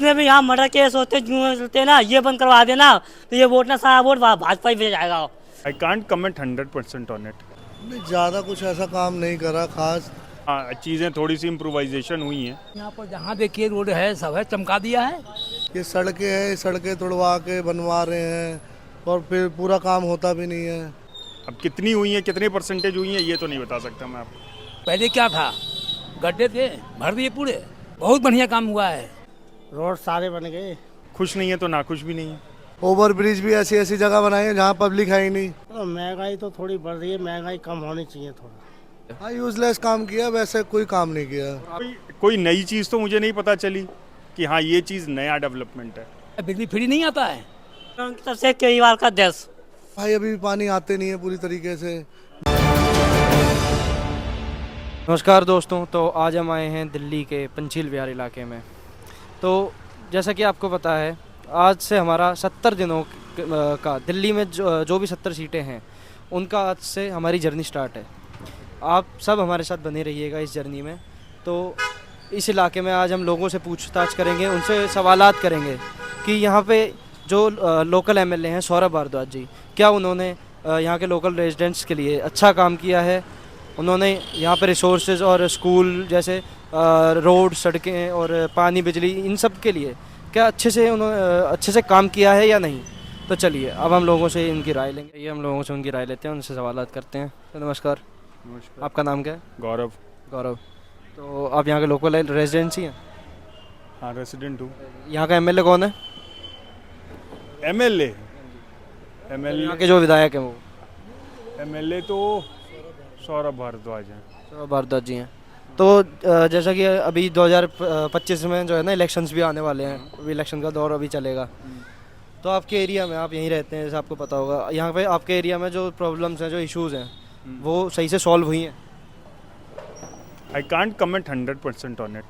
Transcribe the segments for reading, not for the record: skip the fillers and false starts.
जितने भी यहाँ मर्डर केस होते हैं ना, ये बंद करवा देना तो ये वोट ना सारा वोट भाजपा ही पे जाएगा। I can't comment 100% on it. नहीं, ज़्यादा कुछ ऐसा काम नहीं करा खास। हाँ, चीज़ें थोड़ी सी इम्प्रोवाइजेशन हुई हैं। यहाँ पर जहाँ देखिए रोड है सब है, चमका दिया है। ये सड़कें हैं, ये सड़कें तोड़वा के बनवा रहे हैं और फिर पूरा काम होता भी नहीं है। अब कितनी हुई हैं, कितनी परसेंटेज हुई हैं, ये तो नहीं बता सकता मैं आपको। पहले क्या था, गड्ढे थे भर दिए पूरे, बहुत बढ़िया काम हुआ है। रोड सारे बन गए। खुश नहीं है तो नाखुश भी नहीं है। ओवर ब्रिज भी ऐसी ऐसी जगह बनाई है जहाँ पब्लिक है ही नहीं। तो महंगाई तो थोड़ी बढ़ रही है, महंगाई कम होनी चाहिए थोड़ा। हाँ, यूजलेस काम किया, वैसे कोई काम नहीं किया। कोई नई चीज़ तो मुझे नहीं पता चली कि हाँ ये चीज़ नया डेवलपमेंट है। बिजली फ्री नहीं आता है। उनकी तरफ से केजरीवाल का देश। भाई अभी भी पानी आते नहीं है पूरी तरीके से। नमस्कार दोस्तों, तो आज हम आए हैं दिल्ली के पंचील विहार इलाके में। तो जैसा कि आपको पता है, आज से हमारा 70 दिनों का दिल्ली में जो भी 70 सीटें हैं उनका आज से हमारी जर्नी स्टार्ट है। आप सब हमारे साथ बने रहिएगा इस जर्नी में। तो इस इलाके में आज हम लोगों से पूछताछ करेंगे, उनसे सवालात करेंगे कि यहाँ पे जो लोकल एमएलए हैं सौरभ भारद्वाज जी, क्या उन्होंने यहाँ के लोकल रेजिडेंट्स के लिए अच्छा काम किया है। उन्होंने यहाँ पे रिसोर्सेज और स्कूल जैसे रोड, सड़कें और पानी, बिजली, इन सब के लिए क्या अच्छे से काम किया है या नहीं। तो चलिए अब हम लोगों से इनकी राय लेंगे। ये हम लोगों से उनकी राय लेते हैं, उनसे सवालात करते हैं। तो नमस्कार, आपका नाम क्या है? गौरव। गौरव। तो आप यहाँ के लोकल रेजिडेंट्स ही हैं? हाँ, रेसिडेंट हूँ। यहाँ का एमएलए कौन है? एमएलए यहाँ के जो विधायक हैं वो? एमएलए तो सौरभ भारद्वाज हैं। सौरभ भारद्वाज जी हैं। तो जैसा कि अभी 2025 में जो है ना इलेक्शंस भी आने वाले हैं, अभी इलेक्शन का दौर अभी चलेगा। तो आपके एरिया में, आप यहीं रहते हैं जैसे आपको पता होगा, यहाँ पे आपके एरिया में जो प्रॉब्लम्स हैं, जो इश्यूज़ हैं, वो सही से सॉल्व हुई हैं? I can't comment 100% on it.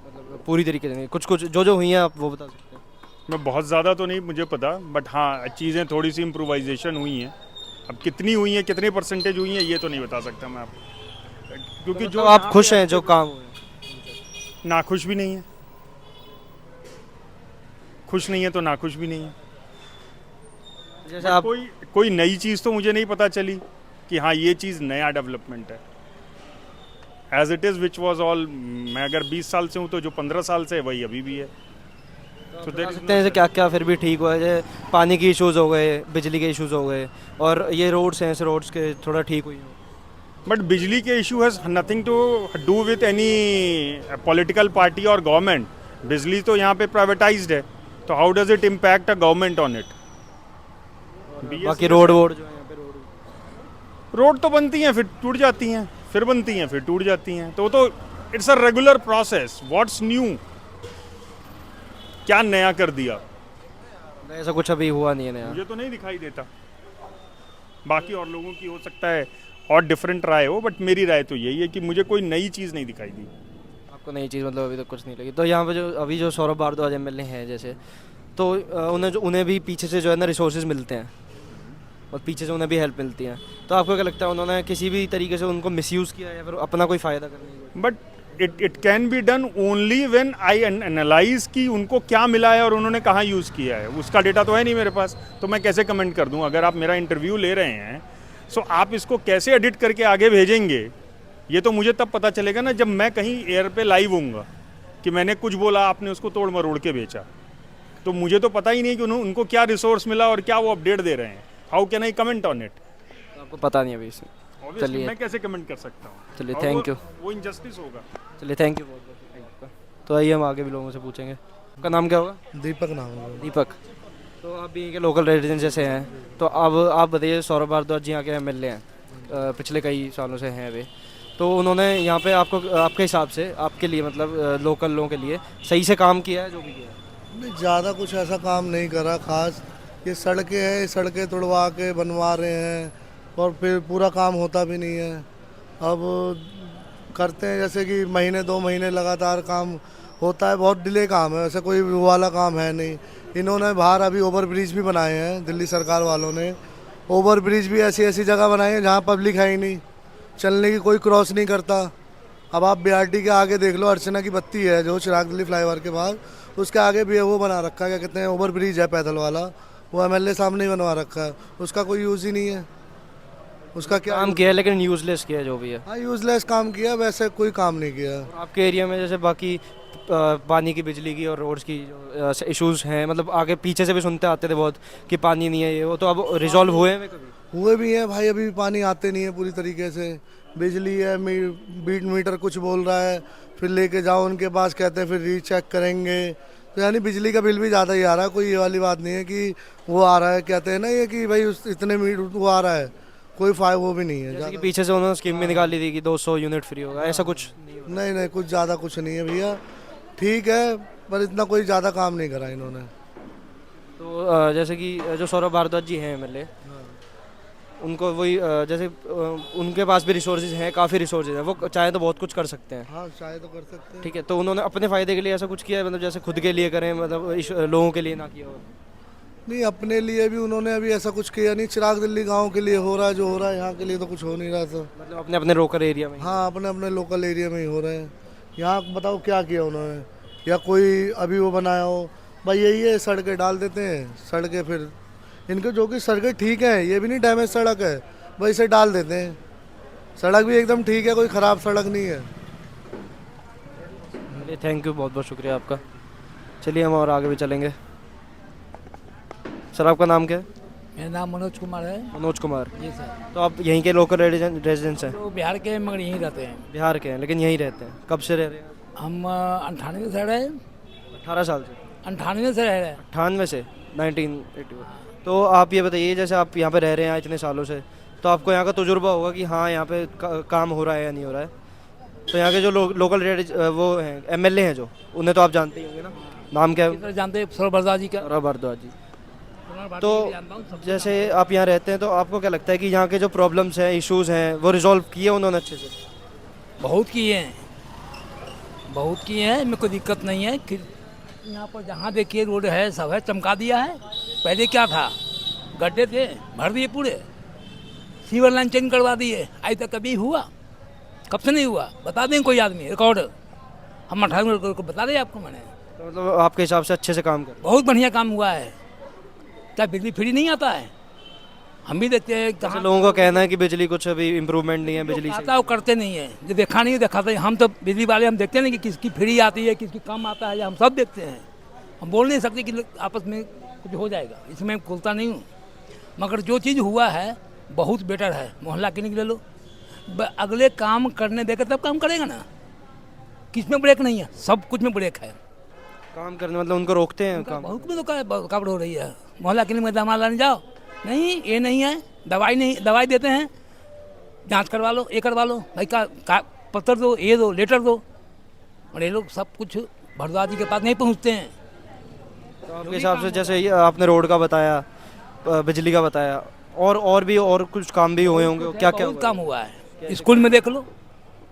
मतलब पूरी तरीके से नहीं, कुछ कुछ जो हुई हैं आप वो बता सकते हैं? मैं बहुत ज़्यादा तो नहीं मुझे पता, बट हाँ चीज़ें थोड़ी सी इम्प्रोवाइजेशन हुई हैं। अब कितनी हुई हैं, कितनी परसेंटेज हुई हैं, ये तो नहीं बता सकता मैं आपको, क्योंकि जो आप खुश हैं जो काम हुए हैं? नाखुश भी नहीं है। खुश नहीं है तो नाखुश भी नहीं है। जैसे आप कोई नई चीज़ तो मुझे नहीं पता चली कि हाँ ये चीज़ नया डेवलपमेंट है। As it is which was all, मैं अगर 20 साल से हूँ तो जो 15 साल से है वही अभी भी है। तो बता सकते हैं क्या क्या फिर भी ठीक हुआ है? जैसे पानी के इश्यूज़ हो गए, बिजली के इश्यूज़ हो गए, और ये रोड्स हैं, इस रोड्स के थोड़ा ठीक हुई हो। बट बिजली के issue has nothing to do with any political party और गवर्नमेंट। बिजली तो यहाँ पे प्राइवेटाइज्ड है, तो how does it impact a government on it. बाकी रोड जो है यहाँ पे रोड तो बनती हैं फिर टूट जाती हैं, फिर बनती हैं फिर टूट जाती हैं, तो it's a regular process. What's new, क्या नया कर दिया? ऐसा कुछ अभी हुआ नहीं है नया। मुझे तो नहीं दिखाई देता। बाकी और लोगों की हो सकता है और डिफरेंट राय हो, बट मेरी राय तो यही है कि मुझे कोई नई चीज़ नहीं दिखाई दी। आपको नई चीज़ मतलब अभी तक कुछ नहीं लगी? तो यहाँ पे जो सौरभ भारद्वाज एमएलए हैं जैसे, तो उन्हें भी पीछे से जो है ना रिसोर्सेज मिलते हैं और पीछे से उन्हें भी हेल्प मिलती है। तो आपको क्या लगता है, उन्होंने किसी भी तरीके से उनको मिसयूज़ किया या फिर अपना कोई फ़ायदा करने की? But it can be done only when I analyse कि उनको क्या मिला है और उन्होंने कहाँ यूज़ किया है। उसका डेटा तो है नहीं मेरे पास, तो मैं कैसे कमेंट कर दूँ? अगर आप मेरा इंटरव्यू ले रहे हैं सो आप इसको कैसे एडिट करके आगे भेजेंगे, ये तो मुझे तब पता चलेगा ना जब मैं कहीं एयर पे लाइव होऊंगा कि मैंने कुछ बोला, आपने उसको तोड़ मरोड़ के बेचा। तो मुझे तो पता ही नहीं कि उनको क्या रिसोर्स मिला और क्या वो अपडेट दे रहे हैं। How can I comment on it? आपको पता नहीं अभी इसमें? चलिए, मैं कैसे कमेंट कर सकता हूँ? चलिए, थैंक यू। वो इनजस्टिस होगा। चलिए, थैंक यू बहुत। तो आइए हम आगे भी लोगों से पूछेंगे। आपका नाम क्या होगा? दीपक नाम है। दीपक। तो आप भी के लोकल रेजिडेंट जैसे हैं, तो अब आप बताइए, सौरभ भारद्वाज जी यहाँ के एमएलए हैं, पिछले कई सालों से हैं वे। तो उन्होंने यहाँ पे आपके हिसाब से आपके लिए, मतलब लोकल लोगों के लिए सही से काम किया है जो भी किया है? नहीं, ज़्यादा कुछ ऐसा काम नहीं करा खास। ये सड़कें हैं, ये सड़कें तोड़वा के बनवा रहे हैं और फिर पूरा काम होता भी नहीं है। अब करते हैं जैसे कि महीने 2 महीने लगातार काम होता है, बहुत डिले काम है, ऐसा कोई वो वाला काम है नहीं। इन्होंने बाहर अभी ओवर ब्रिज भी बनाए हैं, दिल्ली सरकार वालों ने। ओवर ब्रिज भी ऐसी ऐसी जगह बनाई है जहाँ पब्लिक है ही नहीं, चलने की कोई क्रॉस नहीं करता। अब आप बीआरटी के आगे देख लो, अर्चना की बत्ती है जो चिराग दिल्ली फ्लाईओवर के बाद, उसके आगे भी वो बना रखा है, क्या कहते हैं, ओवर ब्रिज है पैदल वाला, वो एमएलए सामने ही बनवा रखा है, उसका कोई यूज़ ही नहीं है। उसका क्या काम किया है लेकिन यूजलेस किया है जो भी है। हाँ, यूज़लेस काम किया, वैसे कोई काम नहीं किया। आपके एरिया में जैसे बाकी पानी की, बिजली की और रोड्स की जो इश्यूज हैं, मतलब आगे पीछे से भी सुनते आते थे बहुत कि पानी नहीं है ये वो, तो अब रिजॉल्व हुए हैं कभी? हुए भी हैं भाई, अभी भी पानी आते नहीं है पूरी तरीके से। बिजली है, बीट मीटर कुछ बोल रहा है, फिर लेके जाओ उनके पास, कहते हैं फिर रीचेक करेंगे। तो यानी बिजली का बिल भी ज़्यादा ही आ रहा है, कोई ये वाली बात नहीं है कि वो आ रहा है, कहते हैं ना ये कि भाई इतने वो आ रहा है, कोई वो भी नहीं है। जैसे कि पीछे से उन्होंने स्कीम भी निकाली थी कि 200 यूनिट फ्री होगा, ऐसा कुछ नहीं होगा? नहीं, कुछ ज़्यादा कुछ नहीं है भैया, ठीक है, पर इतना कोई ज़्यादा काम नहीं करा इन्होंने। तो जैसे कि जो सौरभ भारद्वाज जी हैं एमएलए, उनको वही जैसे उनके पास भी रिसोर्सेज हैं, काफ़ी रिसोर्सेज हैं, वो चाहे तो बहुत कुछ कर सकते हैं। हाँ, शायद तो कर सकते हैं। ठीक है, तो उन्होंने अपने फ़ायदे के लिए ऐसा कुछ किया है, मतलब जैसे खुद के लिए करें, मतलब लोगों के लिए ना किया हो? नहीं, अपने लिए भी उन्होंने अभी ऐसा कुछ किया नहीं। चिराग दिल्ली गांव के लिए हो रहा है जो हो रहा है, यहाँ के लिए तो कुछ हो नहीं रहा था। मतलब अपने अपने लोकल एरिया में? हाँ, अपने अपने लोकल एरिया में ही हो रहे हैं। यहाँ बताओ क्या किया उन्होंने, या कोई अभी वो बनाया हो? भाई यही है, सड़कें डाल देते हैं, सड़कें फिर इनके जो कि सड़कें ठीक हैं, ये भी नहीं डैमेज सड़क है, भाई इसे डाल देते हैं। सड़क भी एकदम ठीक है, कोई ख़राब सड़क नहीं है। चलिए, थैंक यू, बहुत बहुत शुक्रिया आपका। चलिए हम और आगे भी चलेंगे। सर आपका नाम क्या है? मेरा नाम मनोज कुमार है। मनोज कुमार। जी सर। तो आप यहीं के लोकल रेजिडेंट्स हैं? तो बिहार के मगर यहीं रहते हैं। बिहार के हैं लेकिन यहीं रहते हैं। कब से रह रहे हैं? हम 98 से रहे हैं। 18 साल से? 98 से रह रहे हैं। 98 से 1981। तो आप ये बताइए, जैसे आप यहाँ पे रह रहे हैं इतने सालों से, तो आपको यहाँ का तजुर्बा होगा कि हाँ यहाँ पे काम हो रहा है या नहीं हो रहा है। तो यहाँ के जो लोकल वो हैं एमएलए हैं जो, उन्हें तो आप जानते ही होंगे ना, नाम क्या है? किस तरह जानते हैं सौरभ भारद्वाज जी का? सौरभ भारद्वाज जी। सौरभ भारद्वाज तो जी जानता हूँ, सबसे जैसे आप यहाँ रहते हैं, तो आपको क्या लगता है कि यहाँ के जो प्रॉब्लम्स हैं, इश्यूज़ हैं, वो रिजॉल्व किए उन्होंने अच्छे से? बहुत किए हैं, बहुत किए हैं, इनमें कोई दिक्कत नहीं है। कि यहाँ पर जहाँ देखिए रोड है, सब है, चमका दिया है। पहले क्या था, गड्ढे थे, भर दिए पूरे, सीवर लाइन चेंज करवा दिए। आज तक कभी हुआ? कब से नहीं हुआ? बता दें कोई आदमी, रिकॉर्ड हम 18 को बता दें आपको। मैंने तो मतलब आपके हिसाब से अच्छे से काम कर? बहुत बढ़िया काम हुआ है। क्या बिजली फ्री नहीं आता है? हम भी देखते हैं जैसे कहाँ लोगों का कहना है कि बिजली कुछ अभी इम्प्रूवमेंट नहीं है, बिजली से। आता है, वो करते नहीं है। जो देखा नहीं दिखाते हैं। हम तो बिजली वाले हम देखते नहीं कि किसकी फ्री आती है, किसकी कम आता है, हम सब देखते हैं। हम बोल नहीं सकते कि आपस में कुछ हो जाएगा, इसमें खुलता नहीं हूँ। मगर जो चीज़ हुआ है बहुत बेटर है। मोहल्ला क्लिनिक ले लो, अगले काम करने देकर तब काम करेगा ना। किस में ब्रेक नहीं है? सब कुछ में ब्रेक है। काम करने मतलब उनको रोकते हैं काम? बहुत में तो काबड़ हो रही है। मोहल्ला क्लिनिक में दवा लाने जाओ, नहीं ये नहीं है, दवाई नहीं, दवाई देते हैं, जांच करवा लो, ये करवा लो, भाई का पत्र दो, ये दो, लेटर दो। और ये लोग सब कुछ भारद्वाज जी के पास नहीं पहुंचते हैं। तो आपके हिसाब से, जैसे ये आपने रोड का बताया, बिजली का बताया, और भी और कुछ काम भी हुए होंगे, क्या क्या बहुत काम हुआ है। स्कूल में देख लो,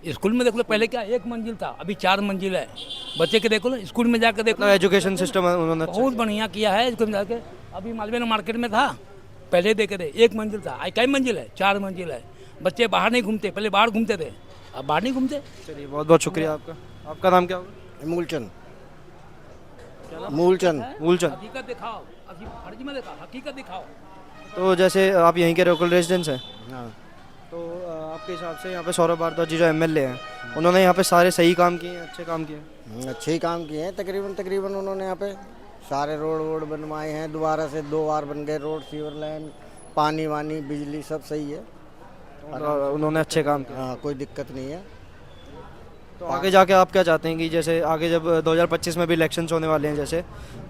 स्कूल में देख लो, पहले क्या 1 मंजिल था, अभी 4 मंजिल है। बच्चे के देख लो, स्कूल में जाकर देख लो, एजुकेशन सिस्टम उन्होंने बहुत बढ़िया किया है। स्कूल में जाके, अभी मालवीय मार्केट में था, पहले देखे थे 1 मंजिल था, आज कई मंजिल है? 4 मंजिल है। बच्चे बाहर नहीं घूमते, पहले बाहर घूमते थे, अब बाहर नहीं घूमते। चलिए, बहुत बहुत शुक्रिया आपका। आपका नाम क्या होगा? मूलचंद। मूलचंद। मूलचंद। हकीकत दिखाओ, अभी फर्जी में दिखाओ, हकीकत दिखाओ। तो जैसे आप यहीं के लोकल रेजिडेंट्स हैं, हाँ, तो आपके हिसाब से यहाँ पे सौरभ भारद्वाज जी जो एमएलए हैं, उन्होंने यहाँ पे सारे सही काम किए हैं, अच्छे काम किए हैं? अच्छे ही काम किए हैं। तकरीबन उन्होंने यहाँ पे सारे रोड बनवाए हैं। दोबारा से 2 बार बन गए रोड, सीवर लाइन, पानी वानी, बिजली सब सही है। तो उन्होंने अच्छे काम किए। हाँ, कोई दिक्कत नहीं है। तो आगे जाके आप क्या चाहते हैं कि जैसे आगे जब 2025 में भी इलेक्शंस होने वाले हैं जैसे,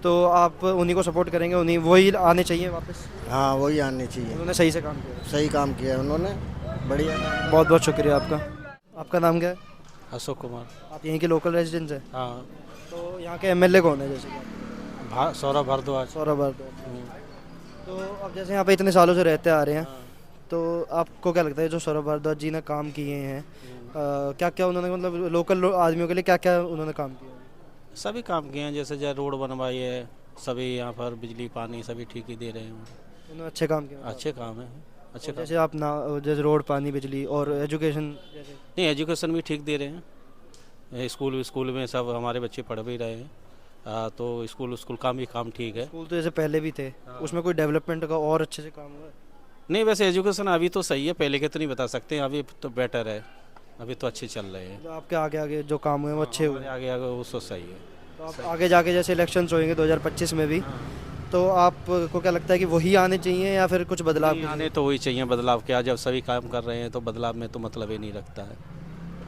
तो आप उन्हीं को सपोर्ट करेंगे, उन्हीं वही आने चाहिए वापस? हाँ, वही आने चाहिए। उन्होंने सही से काम किया। सही काम किया है उन्होंने, बढ़िया। बहुत बहुत शुक्रिया आपका। आपका नाम क्या है? अशोक कुमार। आप यहीं के लोकल रेजिडेंट्स हैं? हाँ, तो यहाँ के एमएलए कौन है जैसे कि? सौरभ भारद्वाज। सौरभ भारद्वाज। तो अब जैसे यहाँ पे इतने सालों से रहते आ रहे हैं, तो आपको क्या लगता है जो सौरभ भारद्वाज जी ने काम किए हैं, क्या क्या उन्होंने, मतलब लोकल आदमियों के लिए क्या क्या उन्होंने काम किया? सभी काम किए हैं, जैसे रोड बनवाई है, सभी यहाँ पर बिजली पानी सभी ठीक ही दे रहे हैं। उन्होंने अच्छे काम किए? अच्छे काम है, अच्छे काम। जैसे आप ना, जैसे रोड, पानी, बिजली और एजुकेशन जैसे? नहीं, एजुकेशन भी ठीक दे रहे हैं। स्कूल में सब हमारे बच्चे पढ़ भी रहे हैं, तो स्कूल स्कूल काम भी काम ठीक है। स्कूल तो जैसे पहले भी थे, उसमें कोई डेवलपमेंट का और अच्छे से काम हुआ है? नहीं वैसे एजुकेशन अभी तो सही है, पहले के तो नहीं बता सकते, अभी तो बेटर है, अभी तो अच्छे चल रहे हैं। तो आपके आगे आगे जो काम हुए वो अच्छे हुए? हमारे आगे आगे वो सब सही है। तो आप आगे जाके जैसे इलेक्शंस होंगे 2025 में भी, तो आपको क्या लगता है कि वही आने चाहिए या फिर कुछ बदलाव? नहीं, आने तो वही चाहिए बदलाव, क्या जब सभी काम कर रहे हैं तो बदलाव में तो मतलब ही नहीं रखता है।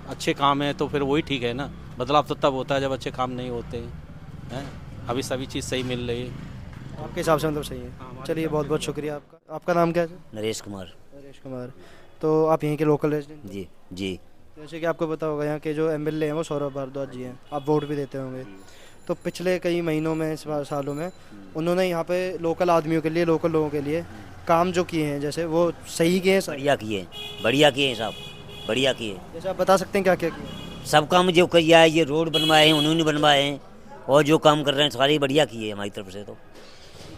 अच्छे काम है तो फिर वही ठीक है ना, बदलाव तो तब होता है जब अच्छे काम नहीं होते हैं। अभी सभी चीज़ सही मिल रही है। आपके हिसाब से मतलब सही है। चलिए बहुत बहुत शुक्रिया आपका। आपका नाम क्या है? नरेश कुमार। नरेश कुमार। तो आप यहीं के लोकल रेजिडेंट? जी जी। जैसे कि आपको पता होगा यहाँ के जो एमएलए हैं वो सौरभ भारद्वाज जी हैं, आप वोट भी देते होंगे। तो पिछले कई महीनों में, इस सालों में उन्होंने यहाँ पे लोकल आदमियों के लिए, लोकल लोगों के लिए काम जो किए हैं, जैसे वो सही किए हैं? बढ़िया किए, बढ़िया किए साहब, बढ़िया किए। जैसे आप बता सकते हैं क्या क्या किए? सब काम जो किया है, ये रोड बनवाए हैं उन्होंने बनवाए हैं, और जो काम कर रहे हैं सारे बढ़िया किए हमारी तरफ से। तो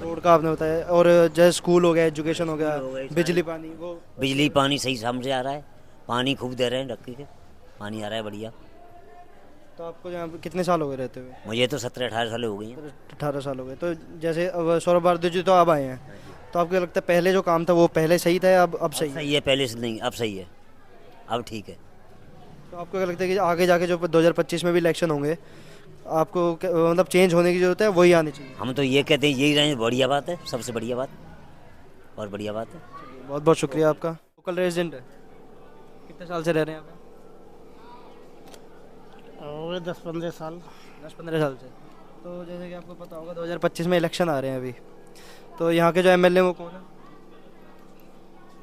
रोड का आपने बताया, और जैसे स्कूल हो गया, एजुकेशन हो गया, बिजली पानी, वो बिजली पानी सही सामने से आ रहा है, पानी खूब दे रहे हैं, ढक्की के पानी आ रहा है बढ़िया। तो आपको यहाँ पे कितने साल हो गए रहते हुए? मुझे तो 17-18 साल हो गई हैं। 18 साल हो गए। तो जैसे अब सौरभ भारद्वाज जी तो अब आए हैं, तो आपको लगता है पहले जो काम था वो पहले सही था या अब सही है? सही है, पहले से नहीं, अब सही है, अब ठीक है। तो आपको क्या लगता है कि आगे जाके जो 2025 में भी इलेक्शन होंगे, आपको मतलब चेंज होने की जरूरत है, वही आनी चाहिए? हम तो ये कहते हैं यही रहे, बढ़िया बात है, सबसे बढ़िया बात और बढ़िया बात है। बहुत बहुत शुक्रिया आपका। लोकल रेजिडेंट है, कितने साल से रह रहे हैं यहाँ पे? हो गए 10-15 साल। 10-15 साल से। तो जैसे कि आपको पता होगा 2025 में इलेक्शन आ रहे हैं अभी, तो यहाँ के जो एमएलए वो कौन है?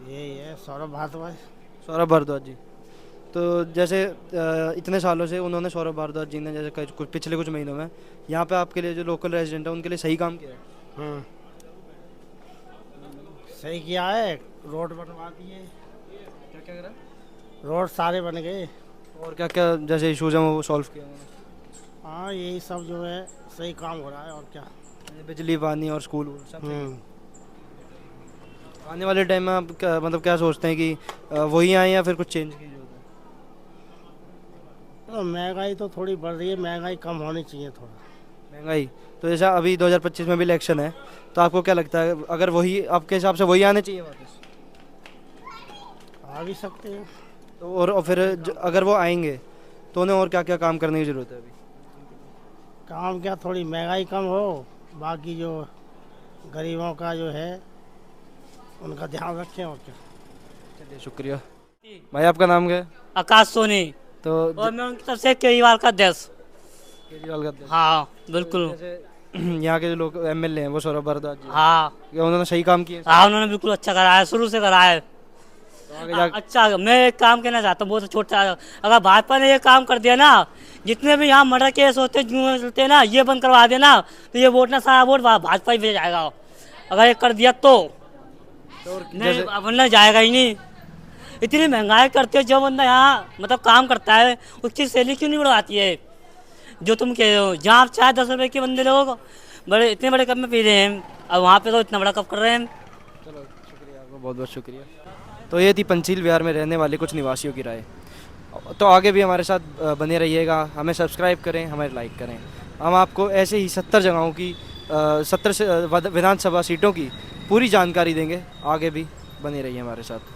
यही है सौरभ भारद्वाज। सौरभ भारद्वाज जी। तो जैसे इतने सालों से उन्होंने, सौरभ भारद्वाज जी ने, जैसे कुछ पिछले कुछ महीनों में यहाँ पे आपके लिए जो लोकल रेजिडेंट है उनके लिए सही काम किया है? सही किया है, रोड बनवा दिए। क्या क्या करा? रोड सारे बन गए। और क्या क्या जैसे इशूज़ हैं वो सॉल्व किया उन्होंने? हाँ यही सब जो है सही काम हो रहा है, और क्या। जैसे बिजली पानी और स्कूल सब सही। आने वाले टाइम में आप क्या मतलब क्या सोचते हैं कि वही आए या फिर कुछ चेंज की जरूरत है? तो महंगाई तो थोड़ी बढ़ रही है, महंगाई कम होनी चाहिए थोड़ा। महंगाई तो जैसा अभी 2025 में भी इलेक्शन है, तो आपको क्या लगता है अगर वही, आपके हिसाब से वही आने चाहिए वापस? आ भी सकते हैं। तो और फिर अगर वो आएंगे तो उन्हें और क्या क्या काम करने की ज़रूरत है अभी? काम क्या, थोड़ी महंगाई कम हो, बाकी जो गरीबों का जो है उनका ध्यान रखें, और क्या। चलिए शुक्रिया भाई। आपका नाम क्या है? आकाश सोनी। तो और मैं उनकी तरफ से केजरीवाल का अध्यक्ष। केजरीवाल का अध्यक्ष। हाँ बिल्कुल। जैसे यहाँ के जो लोग एमएलए हैं वो सौरभ भारद्वाज जी, हाँ क्या उन्होंने सही काम किए? हाँ उन्होंने बिल्कुल अच्छा करा है, शुरू से करा है। तो आगे जाके अच्छा, मैं एक काम कहना चाहता हूँ, बहुत छोटा। अगर भाजपा ने ये काम कर दिया ना, जितने भी यहाँ मर्डर केस होते जुए चलते हैं ना, ये बंद करवा देना, तो ये वोट ना सारा वोट भाजपा ही पे जाएगा। अगर ये कर दिया तो नहीं, वरना जाएगा ही नहीं। इतनी महंगाई करते हो, जो बंदा यहाँ मतलब काम करता है उसकी सैलरी क्यों नहीं बढ़ाती है? जो तुम कह रहे हो, जहाँ आप चाहे 10 रुपये के बंदे लोग बड़े इतने बड़े कप में पी रहे हैं, और वहाँ पे तो इतना बड़ा कप कर रहे हैं। चलो शुक्रिया आपका, बहुत बहुत शुक्रिया। तो ये थी पंचील विहार में रहने वाले कुछ निवासियों की राय। तो आगे भी हमारे साथ बने रहिएगा, हमें सब्सक्राइब करें, हमें लाइक करें। हम आपको ऐसे ही 70 जगहों की 70 विधानसभा सीटों की पूरी जानकारी देंगे। आगे भी बने रहिए हमारे साथ।